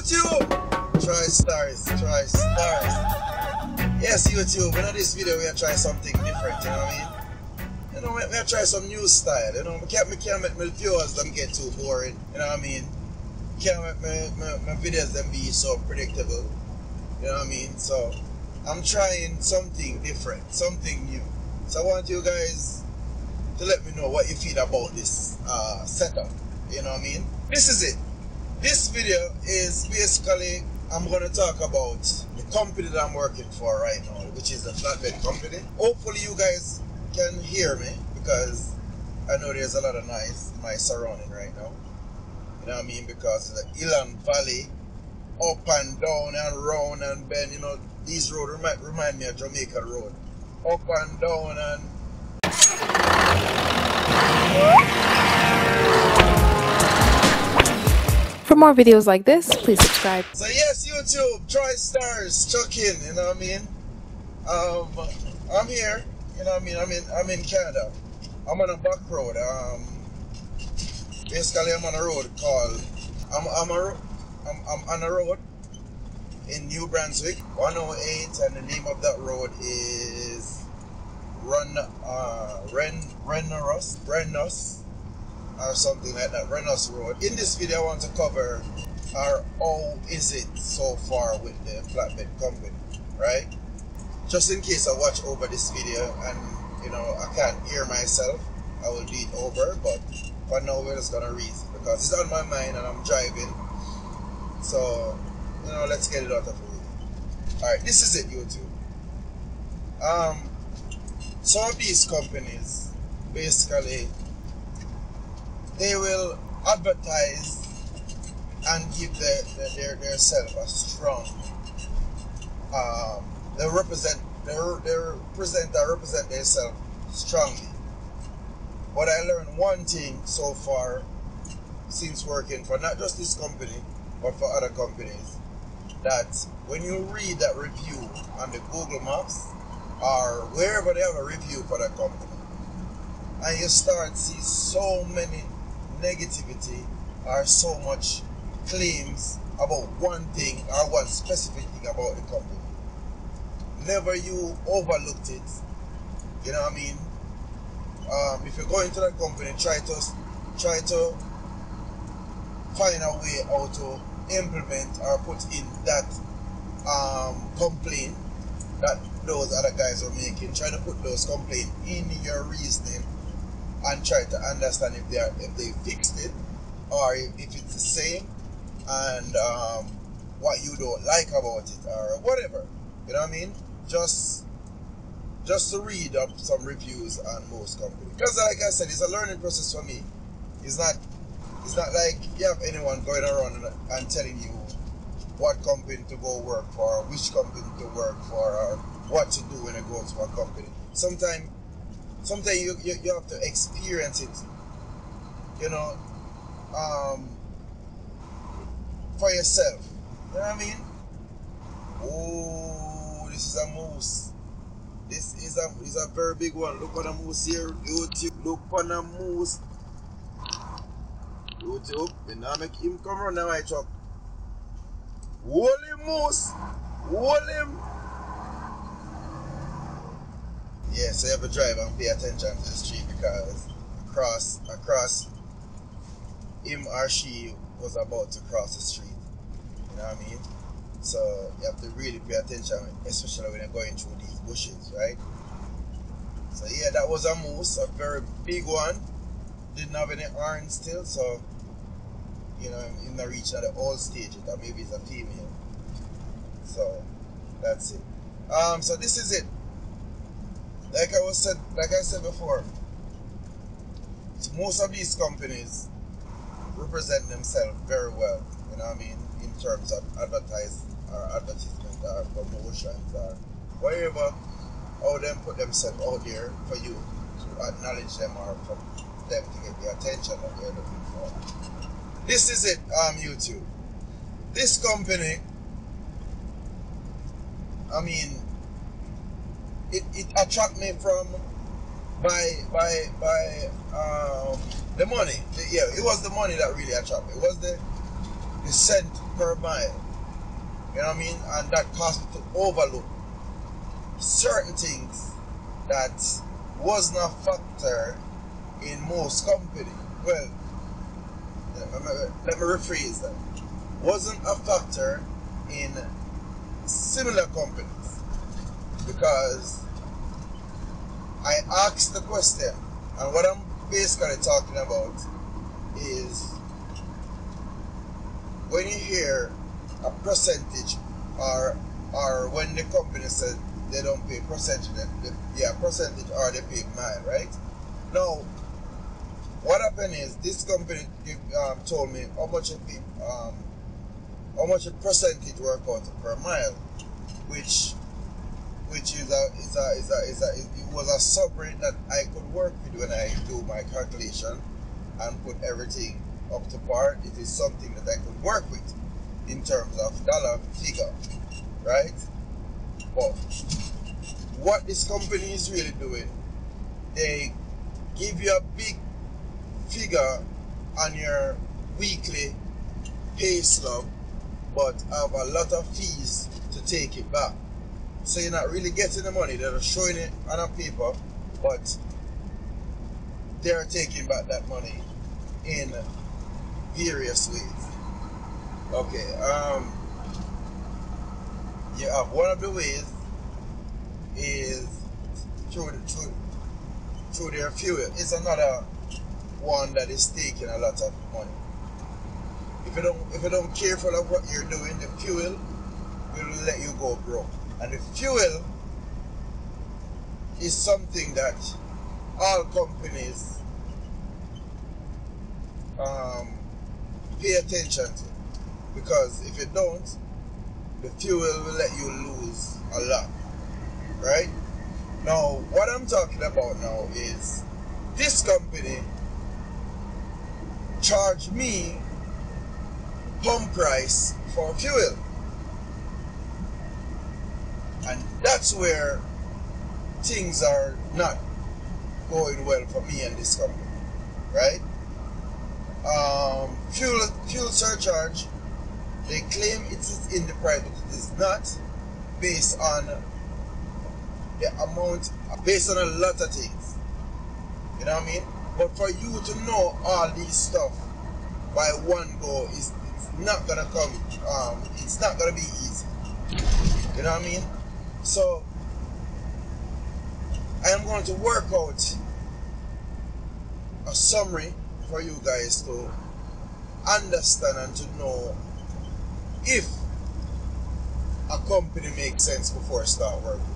YouTube! Try stars. Yes, YouTube, in this video we are trying something different, you know what I mean? You know, we are trying some new style, you know? We can't make my viewers them get too boring, you know what I mean? Can't make my videos them be so predictable, you know what I mean? So, I'm trying something different, something new. So I want you guys to let me know what you feel about this setup, you know what I mean? This is it. This video is basically, I'm going to talk about the company that I'm working for right now, which is the Flatbed company. Hopefully you guys can hear me because I know there's a lot of noise in my surrounding right now. You know what I mean? Because the Ilan Valley, up and down and round and bend, you know, these roads remind me of Jamaica Road. Up and down and... For more videos like this, please subscribe. So yes, YouTube, try stars, chuck in, you know what I mean? I'm here, you know what I mean? I'm in Canada. I'm on a back road. Basically I'm on a road called I'm on a road in New Brunswick, 108, and the name of that road is Rennos or something like that, Rennos Road. In this video I want to cover how is it so far with the Flatbed company, right? Just in case I watch over this video and you know I can't hear myself, I will do it over, but for now we're just gonna read it because it's on my mind and I'm driving. So, you know, let's get it out of the way. Alright, this is it, YouTube. Some of these companies basically they will advertise and give their self a strong they represent themselves strongly. But I learned one thing so far since working for not just this company but for other companies, that when you read that review on the Google Maps or wherever they have a review for that company and you start to see so many negativity or so much claims about one thing or one specific thing about the company, never you overlooked it, you know what I mean? If you go into that company, try to find a way how to implement or put in that complaint that those other guys are making. Try to put those complaints in your reasoning and try to understand if they fixed it or if it's the same and what you don't like about it or whatever, you know what I mean? Just to read up some reviews on most companies, because like I said, it's a learning process for me. It's not like you have anyone going around and telling you what company to go work for, which company to work for, or what to do when you go to a company. Sometimes you have to experience it, you know, for yourself. You know what I mean? Oh, this is a moose. This is a very big one. Look at the moose here. YouTube, look on the moose. YouTube, we now make him come run the white truck. Hold him, moose. Hold him. Yeah, so you have to drive and pay attention to the street because across him or she was about to cross the street. You know what I mean? So you have to really pay attention, especially when you're going through these bushes, right? So yeah, that was a moose, a very big one. Didn't have any horns still, so you know, in the reach of the old stage, or maybe it's a female. So that's it. So this is it. Like I said before, most of these companies represent themselves very well, you know what I mean, in terms of advertisement or promotions or whatever, how them put themselves out there for you to acknowledge them or for them to get the attention that they're looking for. This is it, YouTube. This company, I mean, it attracted me from by the money. Yeah, it was the money that really attracted me. It was the scent per mile. You know what I mean? And that caused me to overlook certain things that wasn't a factor in most companies. Well, let me rephrase that. Wasn't a factor in similar companies, because I asked the question, and what I'm basically talking about is when you hear a percentage, or when the company said they don't pay percentage, percentage, or they pay mile, right? Now, what happened is this company told me how much it pay, how much a percentage work out per mile, which it was a sub rate that I could work with when I do my calculation and put everything up to par. It is something that I could work with in terms of dollar figure, right? But what this company is really doing, they give you a big figure on your weekly pay stub, but have a lot of fees to take it back. So you're not really getting the money. They're showing it on a paper, but they're taking back that money in various ways. Okay, yeah, one of the ways is through their fuel. It's another one that is taking a lot of money. If you don't careful of what you're doing, the fuel will let you go broke. And the fuel is something that all companies pay attention to, because if you don't, the fuel will let you lose a lot, right? Now, what I'm talking about now is this company charged me pump price for fuel, and that's where things are not going well for me and this company, right? Fuel surcharge, they claim it is in the price, but it is not, based on the amount, based on a lot of things. You know what I mean? But for you to know all these stuff by one go, it's not gonna come. It's not gonna be easy. You know what I mean? So I am going to work out a summary for you guys to understand and to know if a company makes sense before I start working.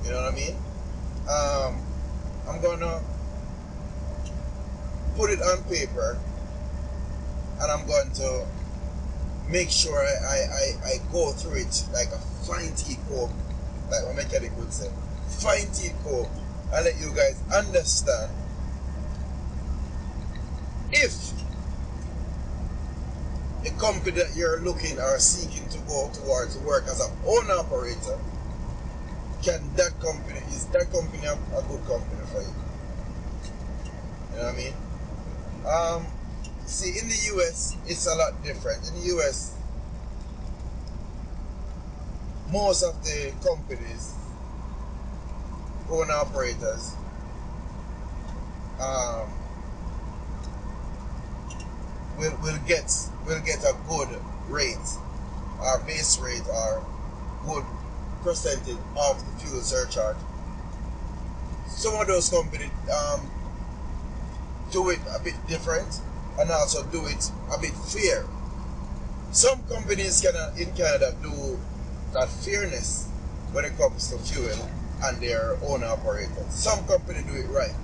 You know what I mean? I'm gonna put it on paper, and I'm going to make sure I go through it like a fine teeth comb, like my mechanic would say, fine teeth comb, and let you guys understand if the company that you're looking or seeking to go towards to work as an owner operator, is that company a good company for you? You know what I mean? See, in the US, it's a lot different. In the US, most of the companies, owner operators, will get a good rate, or base rate, or good percentage of the fuel surcharge. Some of those companies do it a bit different, and also do it a bit fair. Some companies in Canada do that fairness when it comes to fuel and their own operators. Some companies do it right.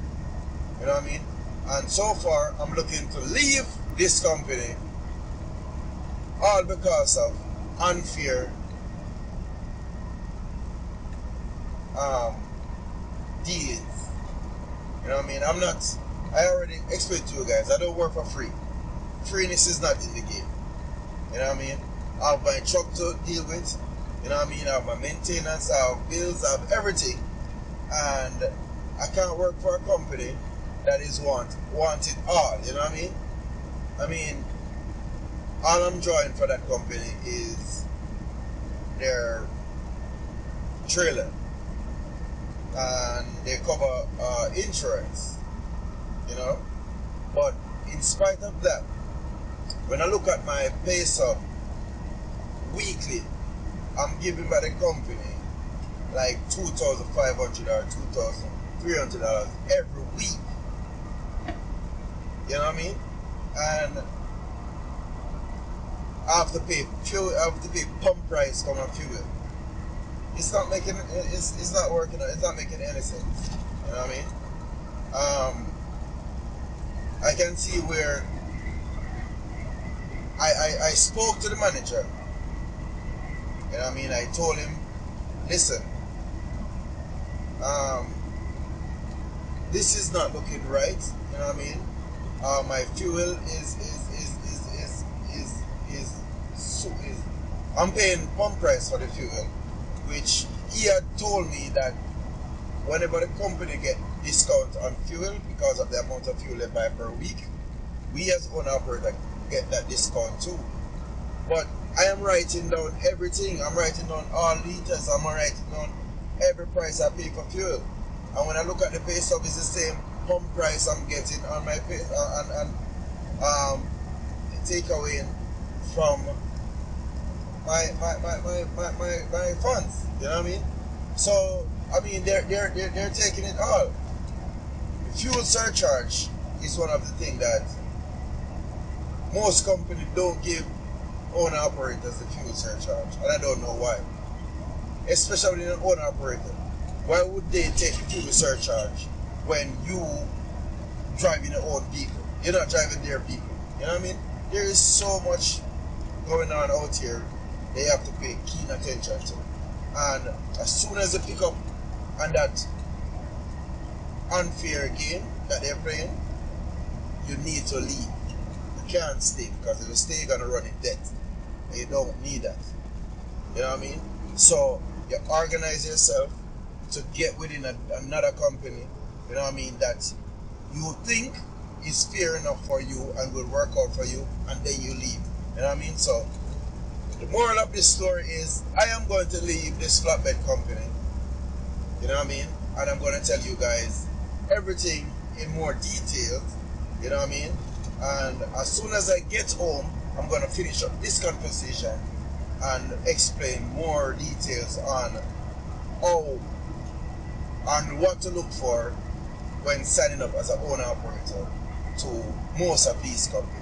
You know what I mean? And so far, I'm looking to leave this company all because of unfair dealings. You know what I mean? I already explained to you guys, I don't work for free. Freeness is not in the game. You know what I mean? I have my truck to deal with. You know what I mean? I have my maintenance, I have bills, I have everything. And I can't work for a company that is want it all. You know what I mean? I mean, all I'm drawing for that company is their trailer, and they cover insurance, you know. But in spite of that, when I look at my pay stub weekly, I'm giving by the company like $2,500 or $2,300 every week. You know what I mean? And I have to pay fuel. I have to pay pump price for my fuel. It's not making. It's not working. It's not making any sense. You know what I mean? I can see where I spoke to the manager. You know what I mean? I told him, listen, this is not looking right. You know what I mean? My fuel is I'm paying pump price for the fuel, which he had told me that whenever the company get discount on fuel because of the amount of fuel they buy per week, we as owner operator get that discount too. But I am writing down everything. I'm writing down all liters. I'm writing down every price I pay for fuel. And when I look at the pay stub, it's the same pump price I'm getting on my pay takeaway from my funds. You know what I mean? So I mean they're taking it all. Fuel surcharge is one of the things that most companies don't give owner operators the fuel surcharge, and I don't know why. Especially in an owner operator, why would they take the fuel surcharge when you driving your own vehicle? You're not driving their vehicle. You know what I mean? There is so much going on out here they have to pay keen attention to. And as soon as they pick up on that unfair game that they're playing, you need to leave. You can't stay, because if you stay, you're gonna run in debt. And you don't need that. You know what I mean? So you organize yourself to get within another company, you know what I mean, that you think is fair enough for you and will work out for you, and then you leave. You know what I mean? So the moral of this story is I am going to leave this flatbed company. You know what I mean? And I'm going to tell you guys everything in more detail. You know what I mean? And as soon as I get home, I'm going to finish up this conversation and explain more details on how and what to look for when signing up as an owner operator to most of these companies.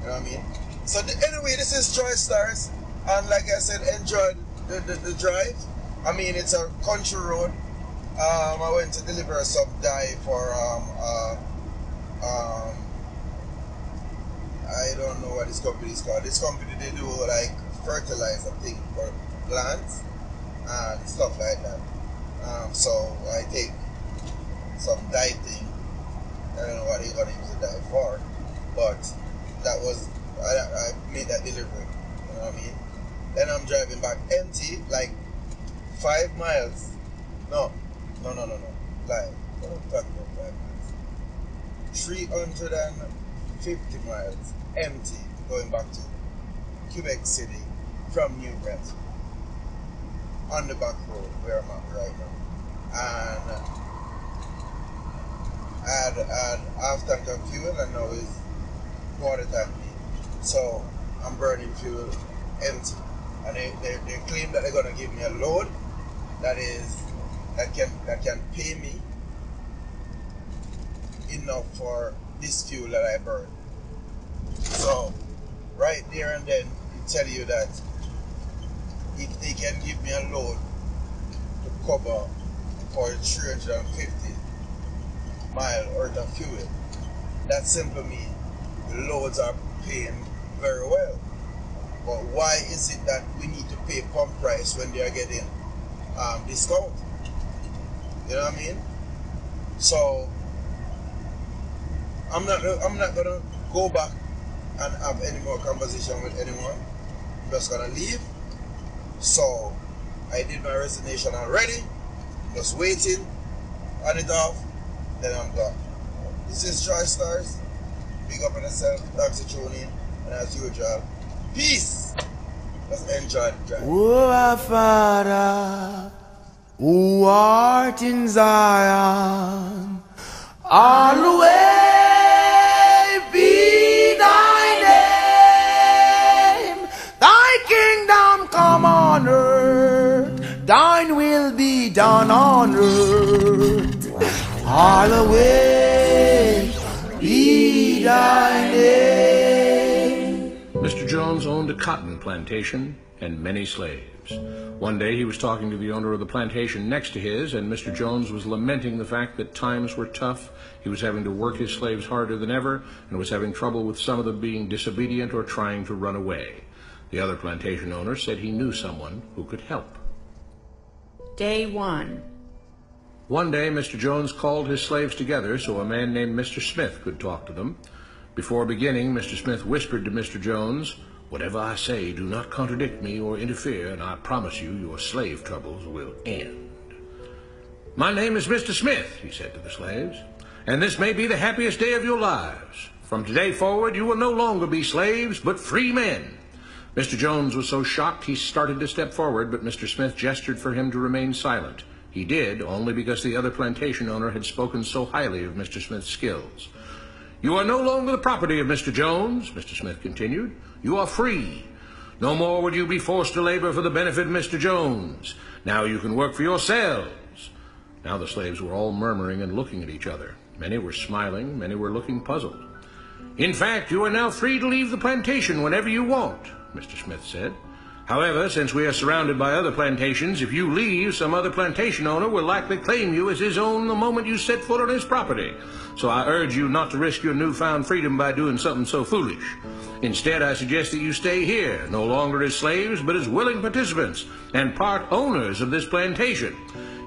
You know what I mean? So anyway, this is Troy Stars, and like I said, enjoy the drive. I mean, it's a country road. I went to deliver some dye for I don't know what this company is called. This company, they do like fertilizer thing for plants and stuff like that. So I take some dye thing. I don't know what they're gonna use the dye for, but that was I made that delivery. You know what I mean? Then I'm driving back empty, like 5 miles. No. Like, what am I talking about? 5 miles. 350 miles empty going back to Quebec City from New Brunswick on the back road where I'm at right now. And I had half tank of fuel, and now it's quarter tank. So I'm burning fuel empty. And they claim that they're gonna give me a load that can pay me enough for this fuel that I burn. So right there and then it tell you that if they can give me a load to cover for 350 mile worth of fuel, that simply means the loads are paying very well. But why is it that we need to pay pump price when they are getting discount? You know what I mean? So I'm not gonna go back and have any more conversation with anyone. I'm just gonna leave. So I did my resignation already, just waiting on it off, then I'm done. This is Troy Stars. Big up on yourself, thanks for tuning in. And as usual, peace. Let's enjoy the drive. O our Father, who art in Zion, hallowed be thy name. Thy kingdom come on earth, thine will be done on earth. Hallowed be thy name. Mr. Jones owned a cotton plantation and many slaves. One day he was talking to the owner of the plantation next to his, and Mr. Jones was lamenting the fact that times were tough. He was having to work his slaves harder than ever, and was having trouble with some of them being disobedient or trying to run away. The other plantation owner said he knew someone who could help. Day 1. One day Mr. Jones called his slaves together so a man named Mr. Smith could talk to them. Before beginning, Mr. Smith whispered to Mr. Jones, "Whatever I say, do not contradict me or interfere, and I promise you your slave troubles will end." "My name is Mr. Smith," he said to the slaves, "and this may be the happiest day of your lives. From today forward, you will no longer be slaves, but free men." Mr. Jones was so shocked he started to step forward, but Mr. Smith gestured for him to remain silent. He did, only because the other plantation owner had spoken so highly of Mr. Smith's skills. "You are no longer the property of Mr. Jones," Mr. Smith continued. "You are free. No more would you be forced to labor for the benefit of Mr. Jones. Now you can work for yourselves." Now the slaves were all murmuring and looking at each other. Many were smiling, many were looking puzzled. "In fact, you are now free to leave the plantation whenever you want," Mr. Smith said. "However, since we are surrounded by other plantations, if you leave, some other plantation owner will likely claim you as his own the moment you set foot on his property. So I urge you not to risk your newfound freedom by doing something so foolish. Instead, I suggest that you stay here, no longer as slaves, but as willing participants and part owners of this plantation.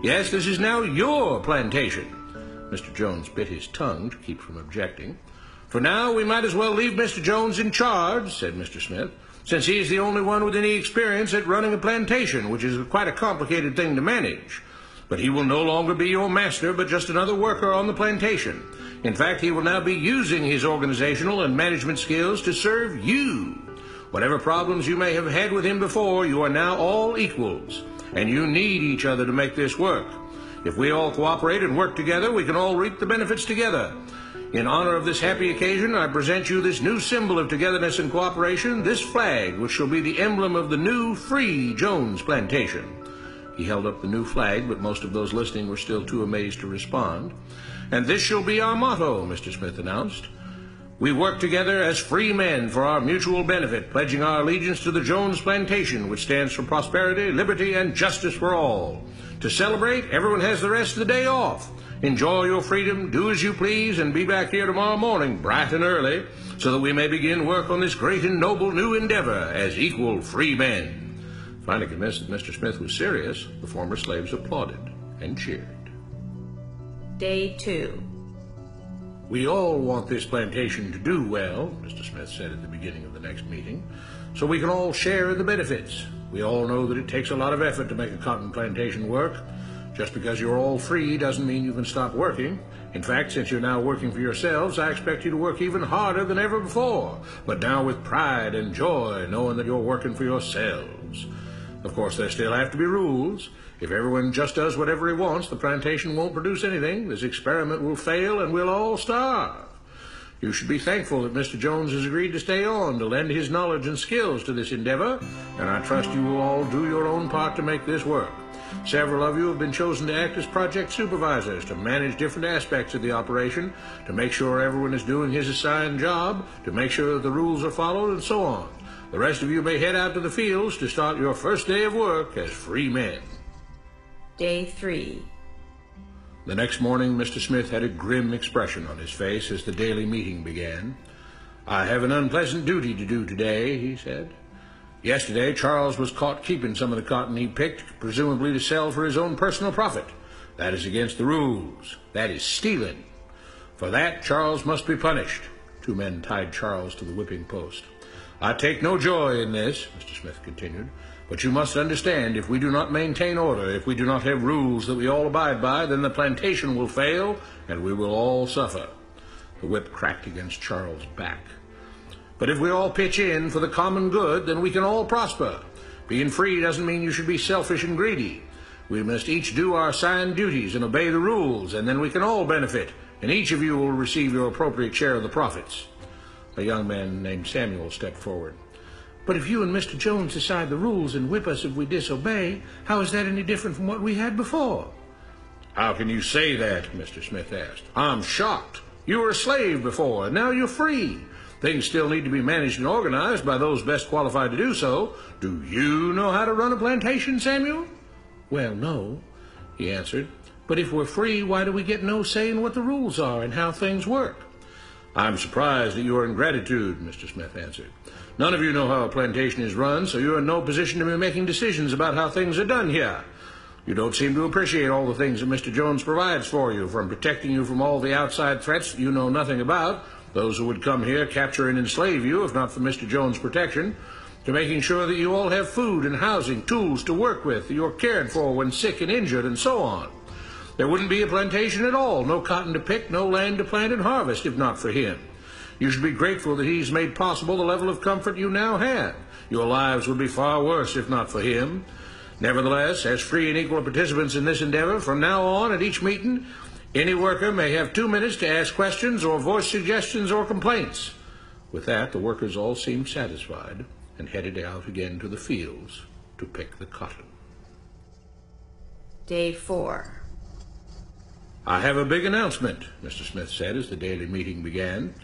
Yes, this is now your plantation." Mr. Jones bit his tongue to keep from objecting. "For now, we might as well leave Mr. Jones in charge," said Mr. Smith, "since he is the only one with any experience at running a plantation, which is quite a complicated thing to manage. But he will no longer be your master, but just another worker on the plantation. In fact, he will now be using his organizational and management skills to serve you. Whatever problems you may have had with him before, you are now all equals, and you need each other to make this work. If we all cooperate and work together, we can all reap the benefits together. In honor of this happy occasion, I present you this new symbol of togetherness and cooperation, this flag, which shall be the emblem of the new free Jones plantation." He held up the new flag, but most of those listening were still too amazed to respond. "And this shall be our motto," Mr. Smith announced. "We work together as free men for our mutual benefit, pledging our allegiance to the Jones plantation, which stands for prosperity, liberty, and justice for all. To celebrate, everyone has the rest of the day off. Enjoy your freedom, do as you please, and be back here tomorrow morning, bright and early, so that we may begin work on this great and noble new endeavor as equal free men." Finally convinced that Mr. Smith was serious, the former slaves applauded and cheered. Day 2. "We all want this plantation to do well," Mr. Smith said at the beginning of the next meeting, "so we can all share in the benefits. We all know that it takes a lot of effort to make a cotton plantation work. Just because you're all free doesn't mean you can stop working. In fact, since you're now working for yourselves, I expect you to work even harder than ever before, but now with pride and joy, knowing that you're working for yourselves. Of course, there still have to be rules. If everyone just does whatever he wants, the plantation won't produce anything. This experiment will fail, and we'll all starve. You should be thankful that Mr. Jones has agreed to stay on to lend his knowledge and skills to this endeavor, and I trust you will all do your own part to make this work. Several of you have been chosen to act as project supervisors to manage different aspects of the operation, to make sure everyone is doing his assigned job, to make sure that the rules are followed, and so on. The rest of you may head out to the fields to start your first day of work as free men." Day 3. The next morning, Mr. Smith had a grim expression on his face as the daily meeting began. "I have an unpleasant duty to do today," he said. "Yesterday, Charles was caught keeping some of the cotton he picked, presumably to sell for his own personal profit. That is against the rules. That is stealing. For that, Charles must be punished." Two men tied Charles to the whipping post. "I take no joy in this," Mr. Smith continued, "but you must understand, if we do not maintain order, if we do not have rules that we all abide by, then the plantation will fail, and we will all suffer." The whip cracked against Charles' back. But if we all pitch in for the common good, then we can all prosper. Being free doesn't mean you should be selfish and greedy. We must each do our assigned duties and obey the rules, and then we can all benefit, and each of you will receive your appropriate share of the profits. A young man named Samuel stepped forward. But if you and Mr. Jones decide the rules and whip us if we disobey, how is that any different from what we had before? How can you say that? Mr. Smith asked. I'm shocked. You were a slave before, and now you're free. Things still need to be managed and organized by those best qualified to do so. Do you know how to run a plantation, Samuel? Well, no, he answered. But if we're free, why do we get no say in what the rules are and how things work? I'm surprised at your ingratitude, Mr. Smith answered. None of you know how a plantation is run, so you're in no position to be making decisions about how things are done here. You don't seem to appreciate all the things that Mr. Jones provides for you, from protecting you from all the outside threats you know nothing about, those who would come here, capture and enslave you, if not for Mr. Jones' protection, to making sure that you all have food and housing, tools to work with, that you're cared for when sick and injured, and so on. There wouldn't be a plantation at all, no cotton to pick, no land to plant and harvest, if not for him. You should be grateful that he's made possible the level of comfort you now have. Your lives would be far worse if not for him. Nevertheless, as free and equal participants in this endeavor, from now on at each meeting, any worker may have 2 minutes to ask questions or voice suggestions or complaints. With that, the workers all seemed satisfied and headed out again to the fields to pick the cotton. Day 4. I have a big announcement, Mr. Smith said as the daily meeting began.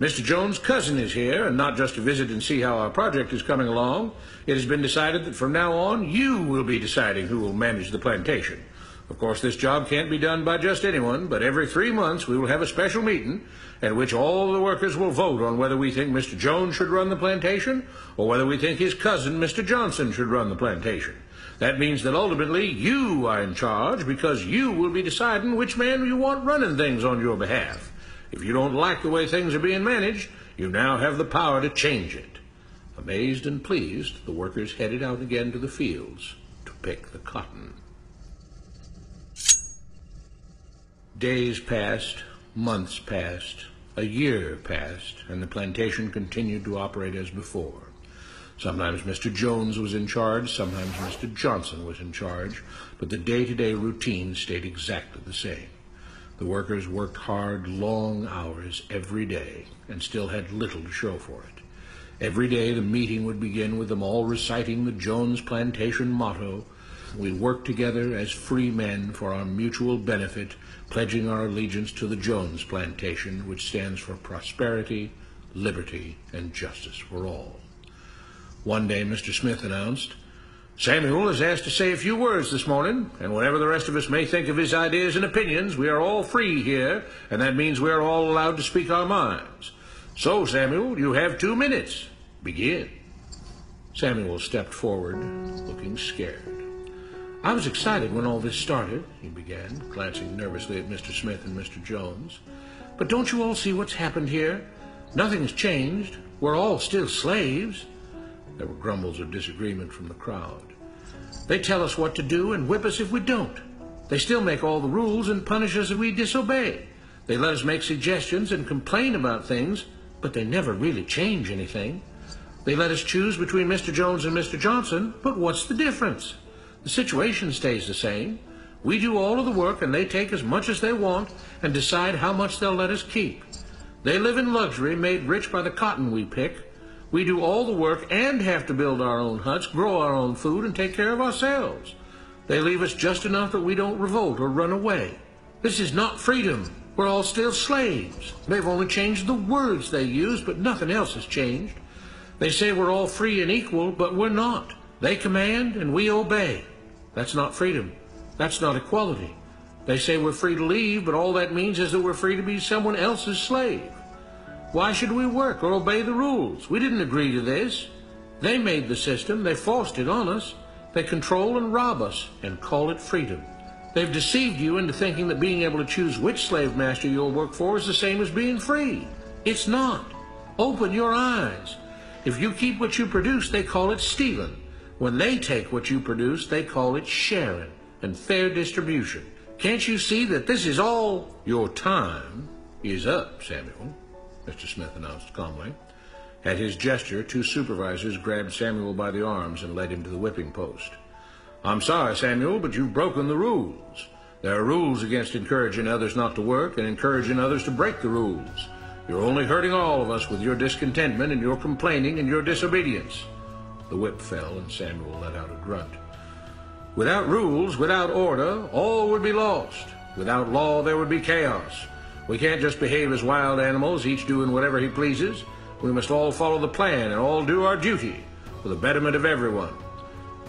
Mr. Jones' cousin is here, and not just to visit and see how our project is coming along. It has been decided that from now on, you will be deciding who will manage the plantation. Of course, this job can't be done by just anyone, but every 3 months we will have a special meeting at which all the workers will vote on whether we think Mr. Jones should run the plantation or whether we think his cousin, Mr. Johnson, should run the plantation. That means that ultimately you are in charge because you will be deciding which man you want running things on your behalf. If you don't like the way things are being managed, you now have the power to change it. Amazed and pleased, the workers headed out again to the fields to pick the cotton. Days passed, months passed, a year passed, and the plantation continued to operate as before. Sometimes Mr. Jones was in charge, sometimes Mr. Johnson was in charge, but the day-to-day routine stayed exactly the same. The workers worked hard, long hours every day, and still had little to show for it. Every day the meeting would begin with them all reciting the Jones Plantation motto, "We work together as free men for our mutual benefit, pledging our allegiance to the Jones Plantation, which stands for prosperity, liberty, and justice for all." One day Mr. Smith announced, "Samuel is asked to say a few words this morning, and whatever the rest of us may think of his ideas and opinions, we are all free here, and that means we are all allowed to speak our minds. So, Samuel, you have 2 minutes. Begin." Samuel stepped forward, looking scared. "I was excited when all this started," he began, glancing nervously at Mr. Smith and Mr. Jones. "But don't you all see what's happened here? Nothing's changed. We're all still slaves." There were grumbles of disagreement from the crowd. "They tell us what to do and whip us if we don't. They still make all the rules and punish us if we disobey. They let us make suggestions and complain about things, but they never really change anything. They let us choose between Mr. Jones and Mr. Johnson, but what's the difference? The situation stays the same. We do all of the work and they take as much as they want and decide how much they'll let us keep. They live in luxury, made rich by the cotton we pick. We do all the work and have to build our own huts, grow our own food, and take care of ourselves. They leave us just enough that we don't revolt or run away. This is not freedom. We're all still slaves. They've only changed the words they use, but nothing else has changed. They say we're all free and equal, but we're not. They command and we obey. That's not freedom. That's not equality. They say we're free to leave, but all that means is that we're free to be someone else's slave. Why should we work or obey the rules? We didn't agree to this. They made the system. They forced it on us. They control and rob us and call it freedom. They've deceived you into thinking that being able to choose which slave master you'll work for is the same as being free. It's not. Open your eyes. If you keep what you produce, they call it stealing. When they take what you produce, they call it sharing and fair distribution. Can't you see that this is all? Your time is up, Samuel, Mr. Smith announced calmly. At his gesture, 2 supervisors grabbed Samuel by the arms and led him to the whipping post. "I'm sorry, Samuel, but you've broken the rules. There are rules against encouraging others not to work and encouraging others to break the rules. You're only hurting all of us with your discontentment and your complaining and your disobedience." The whip fell and Samuel let out a grunt. "Without rules, without order, all would be lost. Without law, there would be chaos. We can't just behave as wild animals, each doing whatever he pleases. We must all follow the plan and all do our duty for the betterment of everyone.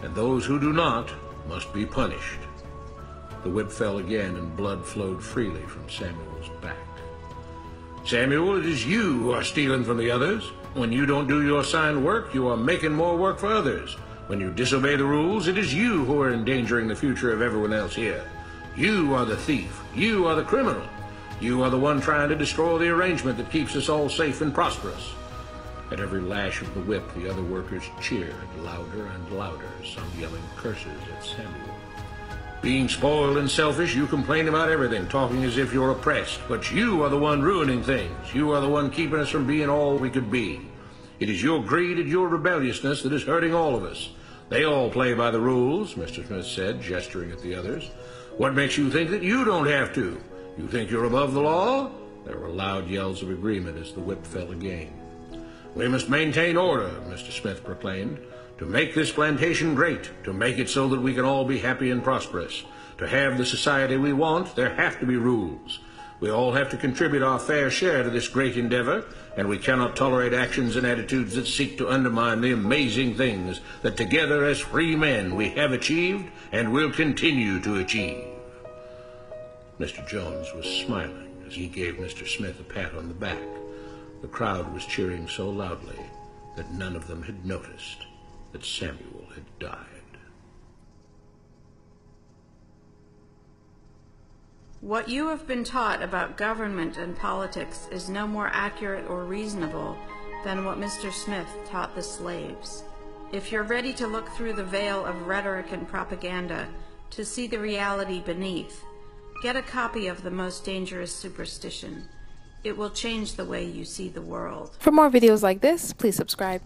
And those who do not must be punished." The whip fell again and blood flowed freely from Samuel's back. "Samuel, it is you who are stealing from the others. When you don't do your assigned work, you are making more work for others. When you disobey the rules, it is you who are endangering the future of everyone else here. You are the thief. You are the criminal. You are the one trying to destroy the arrangement that keeps us all safe and prosperous." At every lash of the whip, the other workers cheered louder and louder, some yelling curses at Samuel. "Being spoiled and selfish, you complain about everything, talking as if you're oppressed. But you are the one ruining things. You are the one keeping us from being all we could be. It is your greed and your rebelliousness that is hurting all of us. They all play by the rules," Mr. Smith said, gesturing at the others. "What makes you think that you don't have to? You think you're above the law?" There were loud yells of agreement as the whip fell again. "We must maintain order," Mr. Smith proclaimed. "To make this plantation great, to make it so that we can all be happy and prosperous, to have the society we want, there have to be rules. We all have to contribute our fair share to this great endeavor, and we cannot tolerate actions and attitudes that seek to undermine the amazing things that together as free men we have achieved and will continue to achieve." Mr. Jones was smiling as he gave Mr. Smith a pat on the back. The crowd was cheering so loudly that none of them had noticed that Samuel had died. What you have been taught about government and politics is no more accurate or reasonable than what Mr. Smith taught the slaves. If you're ready to look through the veil of rhetoric and propaganda to see the reality beneath, get a copy of The Most Dangerous Superstition. It will change the way you see the world. For more videos like this, please subscribe.